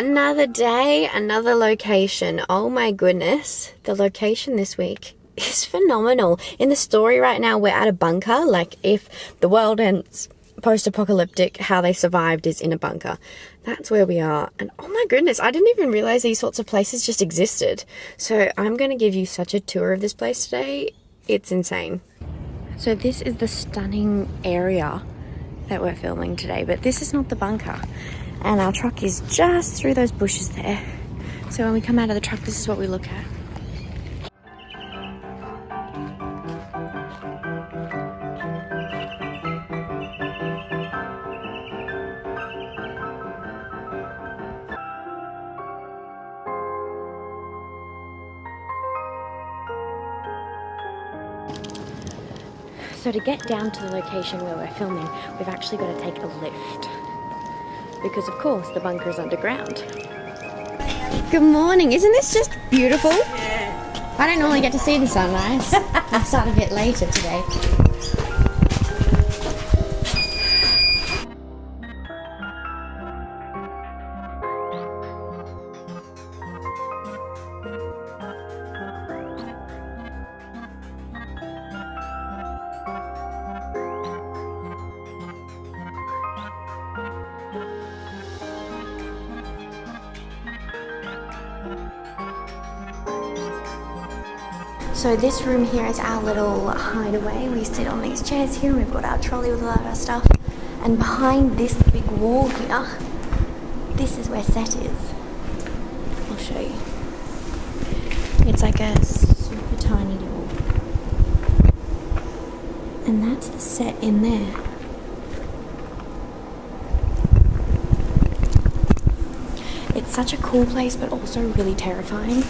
Another day, another location. Oh my goodness. The location this week is phenomenal. In the story right now, we're at a bunker. Like if the world ends post-apocalyptic, how they survived is in a bunker. That's where we are. And oh my goodness, I didn't even realize these sorts of places just existed. So I'm going to give you such a tour of this place today. It's insane. So this is the stunning area that we're filming today, but this is not the bunker. And our truck is just through those bushes there. So when we come out of the truck, this is what we look at. So to get down to the location where we're filming, we've actually got to take a lift. Because of course, the bunker is underground. Good morning, isn't this just beautiful? Yeah. I don't normally get to see the sunrise. I've started a bit later today. So this room here is our little hideaway. We sit on these chairs here and we've got our trolley with a lot of our stuff. And behind this big wall here, this is where set is. I'll show you. It's like a super tiny door. And that's the set in there. It's such a cool place, but also really terrifying.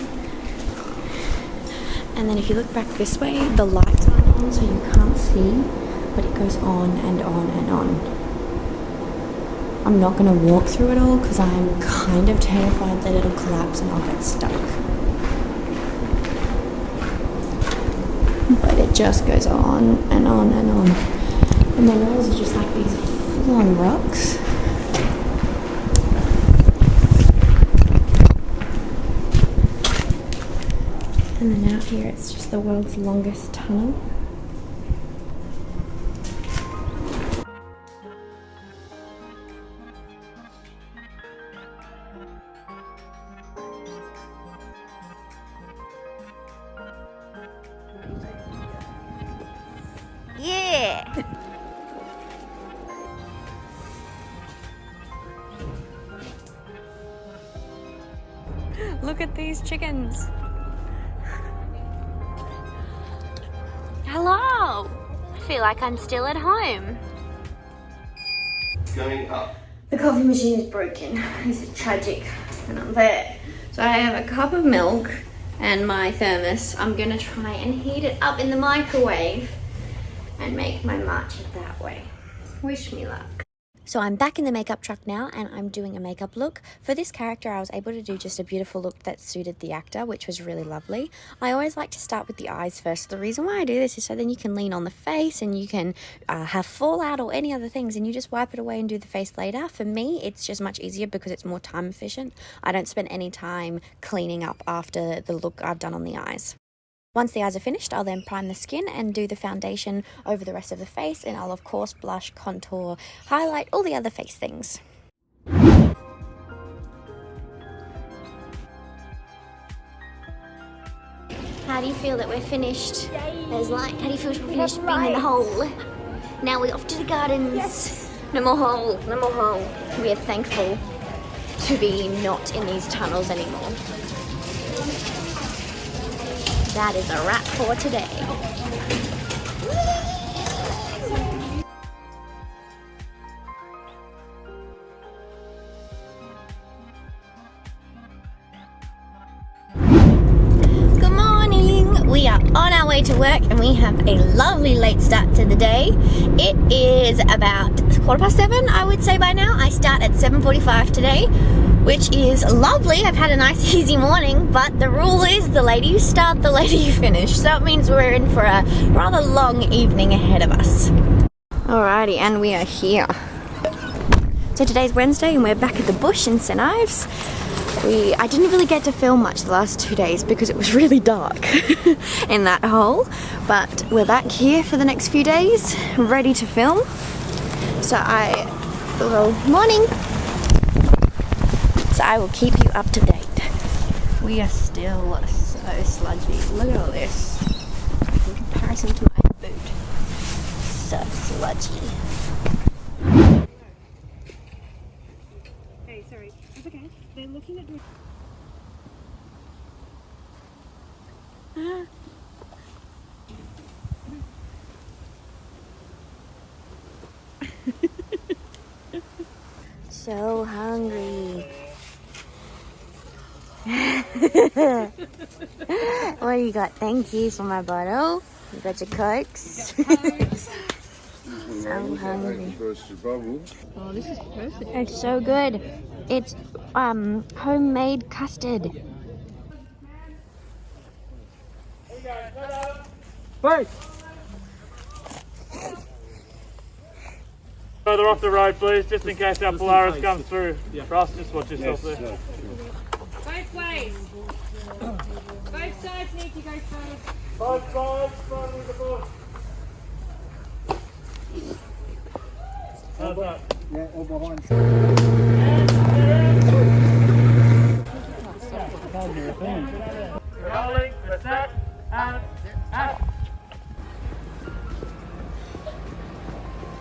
And then if you look back this way, the lights aren't on, so you can't see, but it goes on and on and on. I'm not going to walk through it all because I'm kind of terrified that it'll collapse and I'll get stuck. But it just goes on and on and on. And the walls are just like these full-on rocks. And then out here, it's just the world's longest tunnel. Yeah! Look at these chickens. Hello! I feel like I'm still at home. Going up. The coffee machine is broken. This is tragic. And I'm there. So I have a cup of milk and my thermos. I'm gonna try and heat it up in the microwave and make my matcha that way. Wish me luck. So I'm back in the makeup truck now and I'm doing a makeup look. For this character, I was able to do just a beautiful look that suited the actor, which was really lovely. I always like to start with the eyes first. The reason why I do this is so then you can lean on the face and you can have fallout or any other things and you just wipe it away and do the face later. For me, it's just much easier because it's more time efficient. I don't spend any time cleaning up after the look I've done on the eyes. Once the eyes are finished, I'll then prime the skin and do the foundation over the rest of the face, and I'll of course blush, contour, highlight, all the other face things. How do you feel that we're finished? There's light. How do you feel we're finished being in the hole? Now we're off to the gardens. Yes. No more hole, no more hole. We are thankful to be not in these tunnels anymore. That is a wrap for today. Good morning! We are on our way to work and we have a lovely late start to the day. It is about 7:15, I would say by now. I start at 7:45 today, which is lovely. I've had a nice easy morning, but the rule is the later you start, the later you finish. So it means we're in for a rather long evening ahead of us. Alrighty, and we are here. So today's Wednesday and we're back at the bush in St. Ives. I didn't really get to film much the last 2 days because it was really dark in that hole, but we're back here for the next few days, ready to film. So morning. So I will keep you up to date. We are still so sludgy. Look at all this. In comparison to my boot. So sludgy. Hey, sorry. It's okay. They're looking at me. So hungry. What do you got? Thank you for my bottle. You got your Cokes. So hungry. Oh, this is perfect. It's so good. It's homemade custard. Wait! Further off the road, please, just in case our Polaris comes through. Ross, just watch yourself there. Both ways. Both sides need to go first. Both sides, front with the bush. How's that? Yeah, all behind. Rolling, set, and act.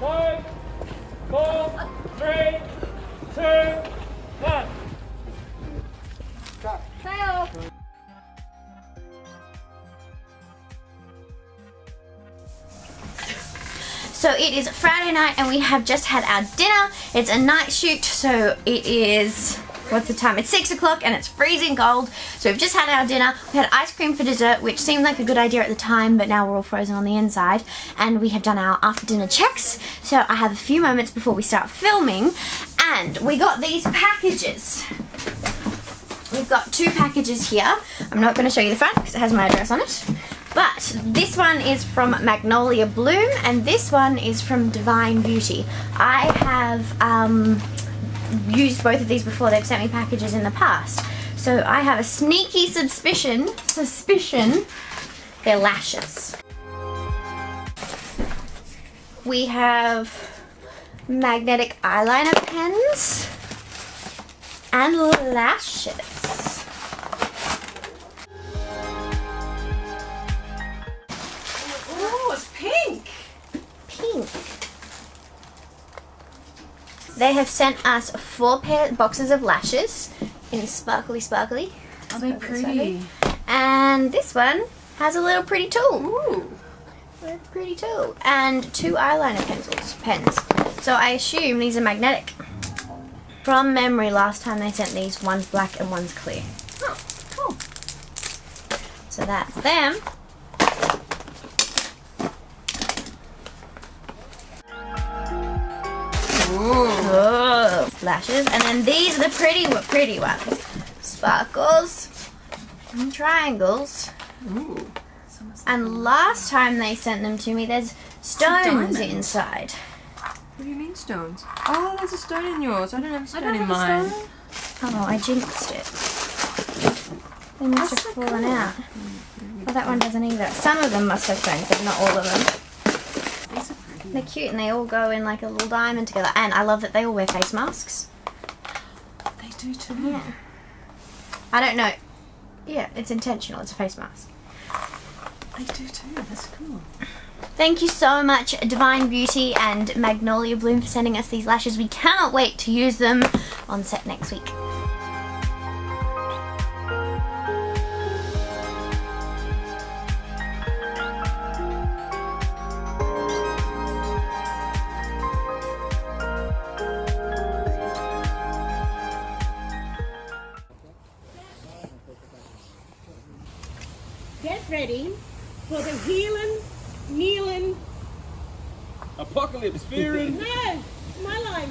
5, 4, 3, 2, 1. Sail. So it is Friday night and we have just had our dinner. It's a night shoot, so it is, what's the time? It's 6 o'clock and it's freezing cold. So we've just had our dinner. We had ice cream for dessert, which seemed like a good idea at the time, but now we're all frozen on the inside. And we have done our after dinner checks. So I have a few moments before we start filming. And we got these packages. We've got 2 packages here. I'm not going to show you the front because it has my address on it. But this one is from Magnolia Bloom and this one is from Divine Beauty. I have used both of these before. They've sent me packages in the past. So I have a sneaky suspicion they're lashes. We have magnetic eyeliner pens and lashes. Oh, it's pink. Pink. They have sent us 4 boxes of lashes in sparkly. Are they pretty? And this one has a little pretty tool. Ooh. A pretty tool. And 2 eyeliner pens. So I assume these are magnetic. From memory, last time they sent these, one's black and one's clear. Oh, cool. So that's them. Oh, lashes. And then these are the pretty ones. Sparkles and triangles. Ooh. And last time they sent them to me, there's stones Diamonds. inside. What do you mean stones? Oh, there's a stone in yours. I don't have a stone in have a mine. stone. Oh, I jinxed it. They must have fallen out. Well, that one doesn't either. Some of them must have stones, but not all of them. These are pretty. They're cute and they all go in like a little diamond together. And I love that they all wear face masks. They do too. Yeah. I don't know. Yeah, it's intentional. It's a face mask. They do too. That's cool. Thank you so much, Divine Beauty and Magnolia Bloom, for sending us these lashes. We cannot wait to use them on set next week. Get ready for the healing, kneeling. Apocalypse fearing. No, my line.